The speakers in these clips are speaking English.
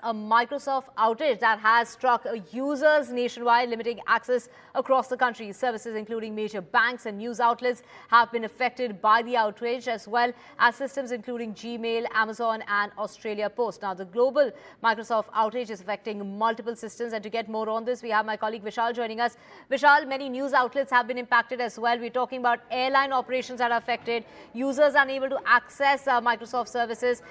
A Microsoft outage that has struck users nationwide, limiting access across the country. Services including major banks and news outlets have been affected by the outage, as well as systems including Gmail, Amazon and Australia Post. Now, the global Microsoft outage is affecting multiple systems, and to get more on this, we have my colleague Vishal joining us. Vishal, many news outlets have been impacted as well. We're talking about airline operations that are affected, users unable to access Microsoft services.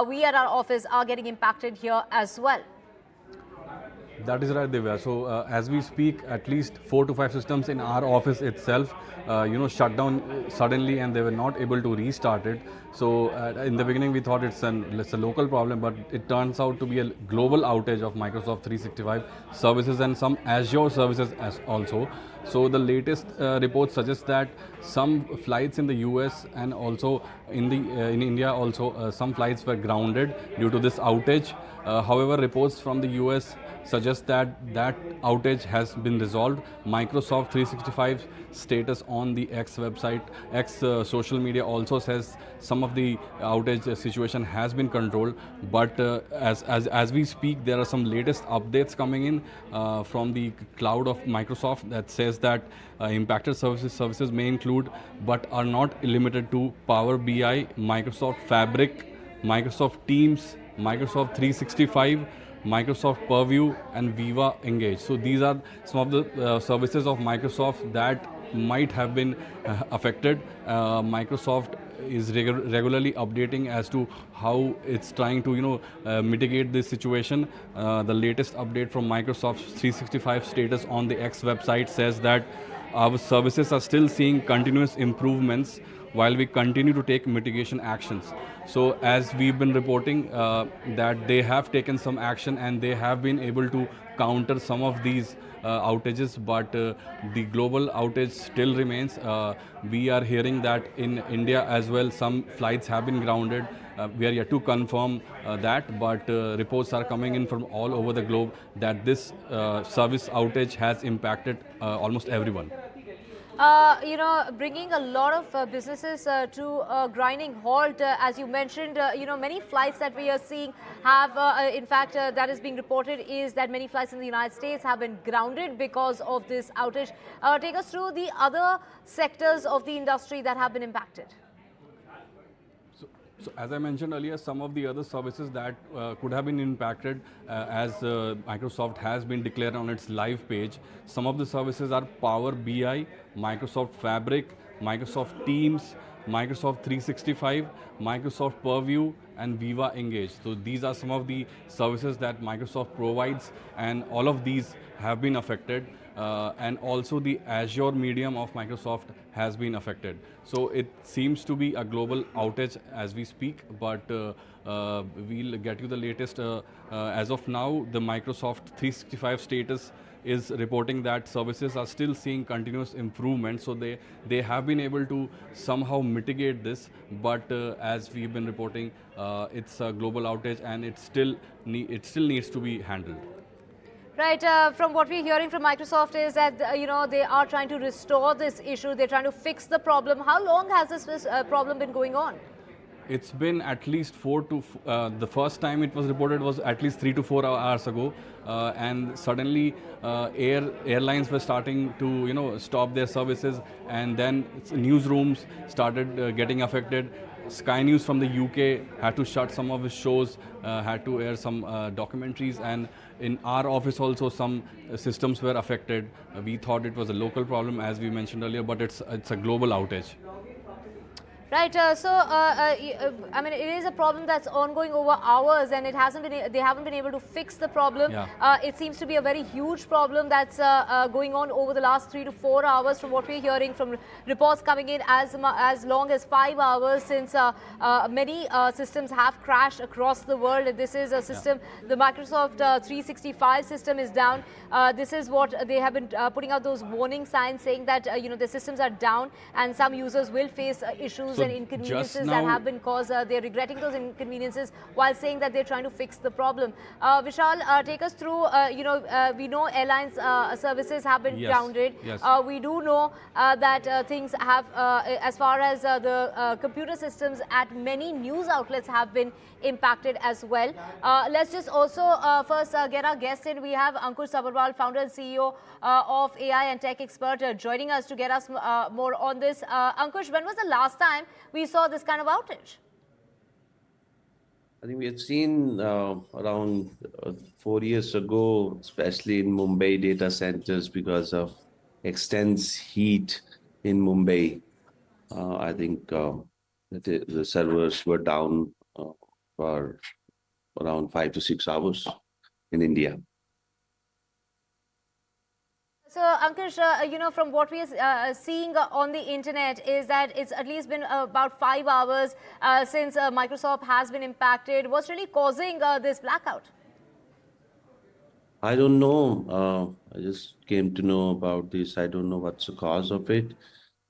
We at our office are getting impacted here as well. That is right, Divya. So as we speak, at least 4 to 5 systems in our office itself, shut down suddenly, and they were not able to restart it. So in the beginning, we thought it's a local problem, but it turns out to be a global outage of Microsoft 365 services and some Azure services as also. So the latest report suggests that some flights in the US and also in India also some flights were grounded due to this outage. However, reports from the US suggest that outage has been resolved. Microsoft 365 status on the X website, X social media also says some of the outage situation has been controlled. But as we speak, there are some latest updates coming in from the cloud of Microsoft that says that impacted services may include but are not limited to Power BI, Microsoft Fabric, Microsoft Teams, Microsoft 365, Microsoft Purview and Viva Engage. So these are some of the services of Microsoft that might have been affected. Microsoft is regularly updating as to how it's trying to mitigate this situation. The latest update from Microsoft 365 status on the X website says that our services are still seeing continuous improvements while we continue to take mitigation actions. So as we've been reporting that they have taken some action and they have been able to counter some of these outages, but the global outage still remains. We are hearing that in India as well, some flights have been grounded. We are yet to confirm that, but reports are coming in from all over the globe that this service outage has impacted almost everyone. Bringing a lot of businesses to a grinding halt. As you mentioned, many flights that we are seeing have, in fact, that is being reported is that many flights in the United States have been grounded because of this outage. Take us through the other sectors of the industry that have been impacted. So as I mentioned earlier, some of the other services that could have been impacted as Microsoft has been declared on its live page. Some of the services are Power BI, Microsoft Fabric, Microsoft Teams, Microsoft 365, Microsoft Purview and Viva Engage. So these are some of the services that Microsoft provides, and all of these have been affected. And also the Azure medium of Microsoft has been affected. So it seems to be a global outage as we speak, but we'll get you the latest. As of now, the Microsoft 365 status is reporting that services are still seeing continuous improvement. So they have been able to somehow mitigate this, but as we've been reporting, it's a global outage and it still needs to be handled. Right, from what we're hearing from Microsoft is that, they are trying to restore this issue. They're trying to fix the problem. How long has this problem been going on? It's been at least the first time it was reported was at least 3 to 4 hours ago. And suddenly airlines were starting to, stop their services, and then newsrooms started getting affected. Sky News from the UK had to shut some of its shows, had to air some documentaries, and in our office also some systems were affected. We thought it was a local problem, as we mentioned earlier, but it's a global outage. Right. I mean, it is a problem that's ongoing over hours, and they haven't been able to fix the problem. Yeah. It seems to be a very huge problem that's going on over the last 3 to 4 hours. From what we're hearing from reports coming in, as long as 5 hours, since many systems have crashed across the world. This is a system. Yeah. The Microsoft 365 system is down. This is what they have been putting out those warning signs saying that the systems are down, and some users will face issues. and inconveniences that have been caused. They're regretting those inconveniences while saying that they're trying to fix the problem. Vishal, take us through, we know airlines services have been grounded. Yes. We do know that things have, as far as the computer systems at many news outlets have been impacted as well. Let's just also first get our guest in. We have Ankush Sabharwal, founder and CEO of AI and Tech Expert, joining us to get us more on this. Ankush, when was the last time we saw this kind of outage? I think we had seen around 4 years ago, especially in Mumbai data centers, because of extensive heat in Mumbai. I think the servers were down for around 5 to 6 hours in India. So, Ankush, from what we are seeing on the internet is that it's at least been about 5 hours since Microsoft has been impacted. What's really causing this blackout? I don't know. I just came to know about this. I don't know what's the cause of it.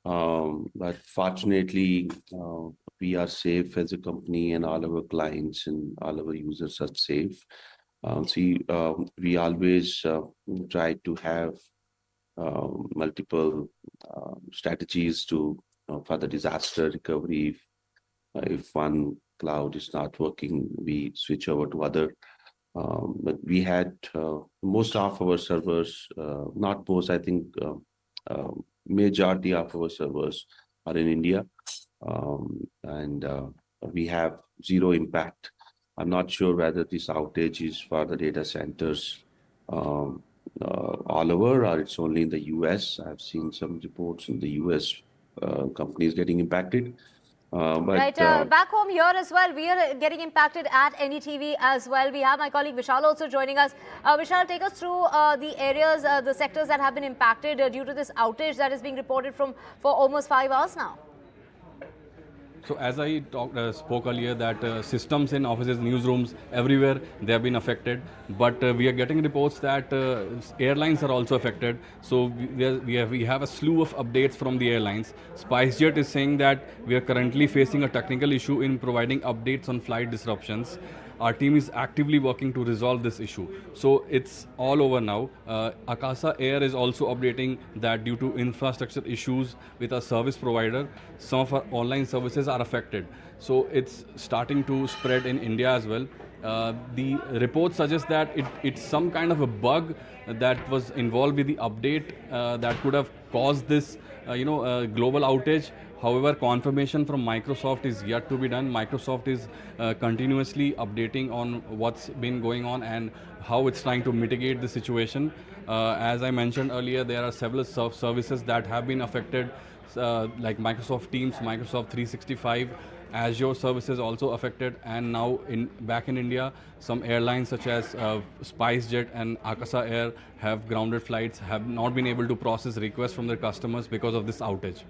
But fortunately, we are safe as a company, and all our clients and all our users are safe. We always try to have multiple strategies to for the disaster recovery. If one cloud is not working, we switch over to other. But we had most of our servers, not most, I think majority of our servers are in India, and we have zero impact. I'm not sure whether this outage is for the data centers all over, or it's only in the US. I've seen some reports in the US companies getting impacted. Back home here as well, we are getting impacted at NDTV as well. We have my colleague Vishal also joining us. Vishal, take us through the areas, the sectors that have been impacted due to this outage that is being reported for almost 5 hours now. So as I spoke earlier, that systems in offices, newsrooms, everywhere, they have been affected. But we are getting reports that airlines are also affected. So we have a slew of updates from the airlines. SpiceJet is saying that we are currently facing a technical issue in providing updates on flight disruptions. Our team is actively working to resolve this issue. So it's all over now. Akasa Air is also updating that due to infrastructure issues with our service provider, some of our online services are affected. So it's starting to spread in India as well. The report suggests that it's some kind of a bug that was involved with the update that could have caused this global outage. However, confirmation from Microsoft is yet to be done. Microsoft is continuously updating on what's been going on and how it's trying to mitigate the situation. As I mentioned earlier, there are several services that have been affected, like Microsoft Teams, Microsoft 365, Azure services also affected, and now back in India, some airlines such as SpiceJet and Akasa Air have grounded flights, have not been able to process requests from their customers because of this outage.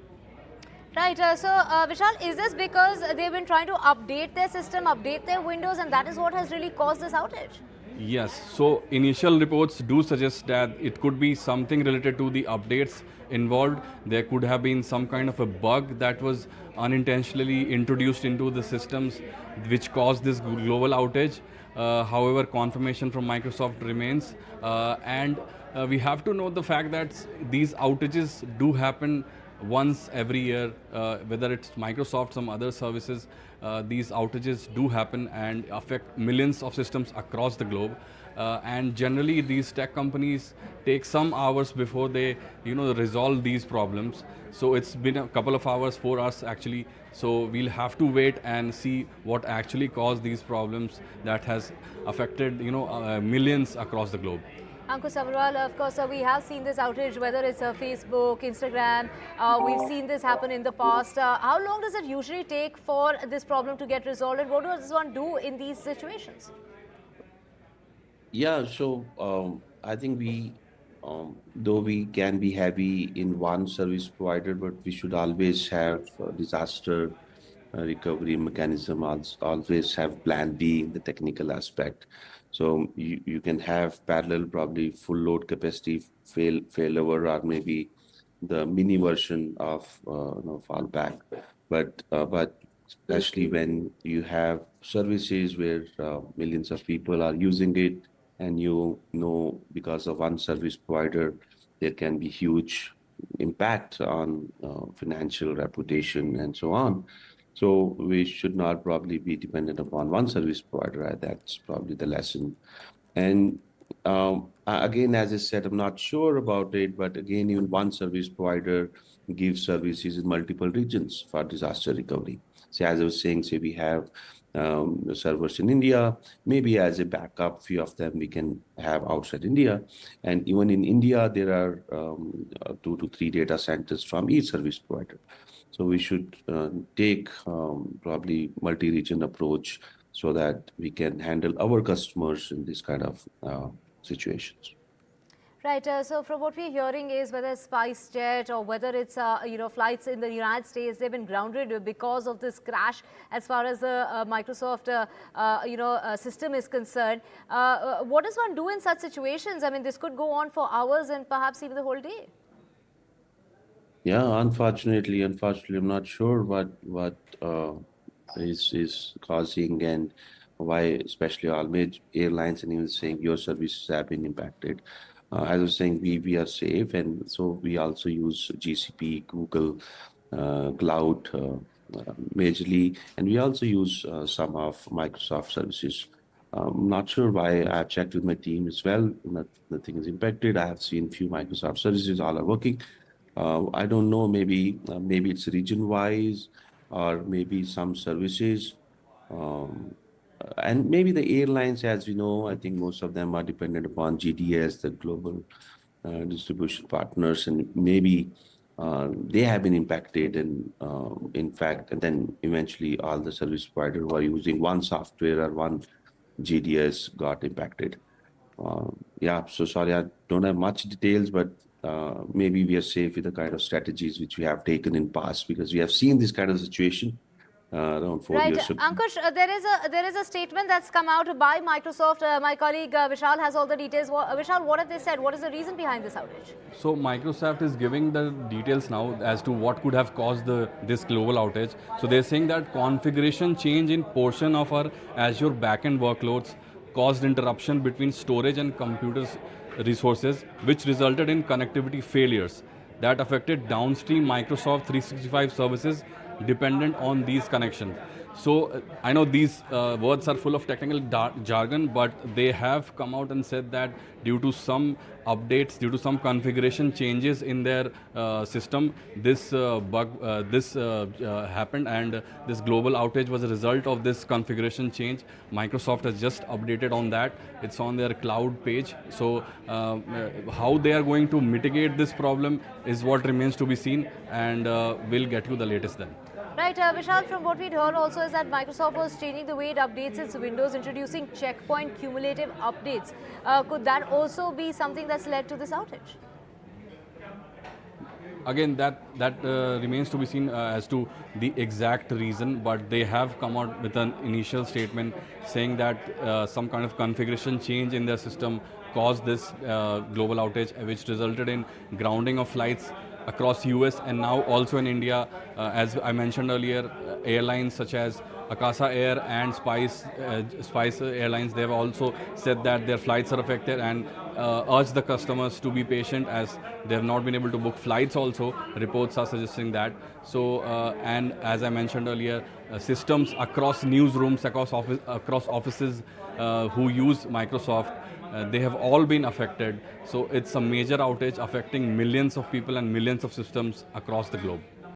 Right, so Vishal, is this because they've been trying to update their system, update their Windows, and that is what has really caused this outage? Yes, so initial reports do suggest that it could be something related to the updates involved. There could have been some kind of a bug that was unintentionally introduced into the systems which caused this global outage. However, confirmation from Microsoft remains, and we have to note the fact that these outages do happen once every year, whether it's Microsoft, some other services, these outages do happen and affect millions of systems across the globe. And generally, these tech companies take some hours before they, resolve these problems. So it's been a couple of hours, 4 hours actually. So we'll have to wait and see what actually caused these problems that has affected, millions across the globe. Ankush Sabharwal, of course, we have seen this outage, whether it's Facebook, Instagram, we've seen this happen in the past. How long does it usually take for this problem to get resolved, and what does one do in these situations? Yeah, so I think we, though we can be heavy in one service provider, but we should always have disaster recovery mechanism, always have plan B in the technical aspect. So you can have parallel, probably full load capacity failover, or maybe the mini version of fallback. but especially when you have services where millions of people are using it, and because of one service provider, there can be huge impact on financial reputation and so on. So we should not probably be dependent upon one service provider. That's probably the lesson. And again, as I said, I'm not sure about it, but again, even one service provider gives services in multiple regions for disaster recovery. So as I was saying, say we have the servers in India, maybe as a backup, few of them we can have outside India. And even in India, there are 2 to 3 data centers from each service provider. So we should take probably multi-region approach so that we can handle our customers in this kind of situations. Right. So from what we're hearing is whether SpiceJet or whether it's flights in the United States, they've been grounded because of this crash. As far as the Microsoft system is concerned, what does one do in such situations? I mean, this could go on for hours and perhaps even the whole day. Yeah, unfortunately, I'm not sure what is causing and why, especially all major airlines and even saying your services have been impacted. As I was saying, we are safe, and so we also use GCP, Google Cloud majorly, and we also use some of Microsoft services. I'm not sure why. I've checked with my team as well. Nothing is impacted. I have seen few Microsoft services, all are working. I don't know, maybe it's region-wise, or maybe some services. And maybe the airlines, as we know, I think most of them are dependent upon GDS, the global distribution partners, and maybe they have been impacted. And in fact, and then eventually all the service providers who are using one software or one GDS got impacted. Yeah, so sorry, I don't have much details, but maybe we are safe with the kind of strategies which we have taken in past, because we have seen this kind of situation around 4 years ago. Ankush, there is a statement that's come out by Microsoft. My colleague Vishal has all the details. Vishal, what have they said? What is the reason behind this outage? So Microsoft is giving the details now as to what could have caused this global outage. So they're saying that configuration change in portion of our Azure backend workloads caused interruption between storage and computers resources, which resulted in connectivity failures that affected downstream Microsoft 365 services dependent on these connections. So I know these words are full of technical jargon, but they have come out and said that due to some updates, due to some configuration changes in their system, this happened, and this global outage was a result of this configuration change. Microsoft has just updated on that. It's on their cloud page. So how they are going to mitigate this problem is what remains to be seen, and we'll get you the latest then. Right, Vishal, from what we'd heard also is that Microsoft was changing the way it updates its Windows, introducing checkpoint cumulative updates. Could that also be something that's led to this outage? Again, that remains to be seen as to the exact reason, but they have come out with an initial statement saying that some kind of configuration change in their system caused this global outage, which resulted in grounding of flights across US and now also in India. As I mentioned earlier, airlines such as Akasa Air and Spice Airlines, they have also said that their flights are affected, and urged the customers to be patient as they have not been able to book flights also. Reports are suggesting that. So, and as I mentioned earlier, systems across newsrooms, across offices who use Microsoft, they have all been affected. So it's a major outage affecting millions of people and millions of systems across the globe.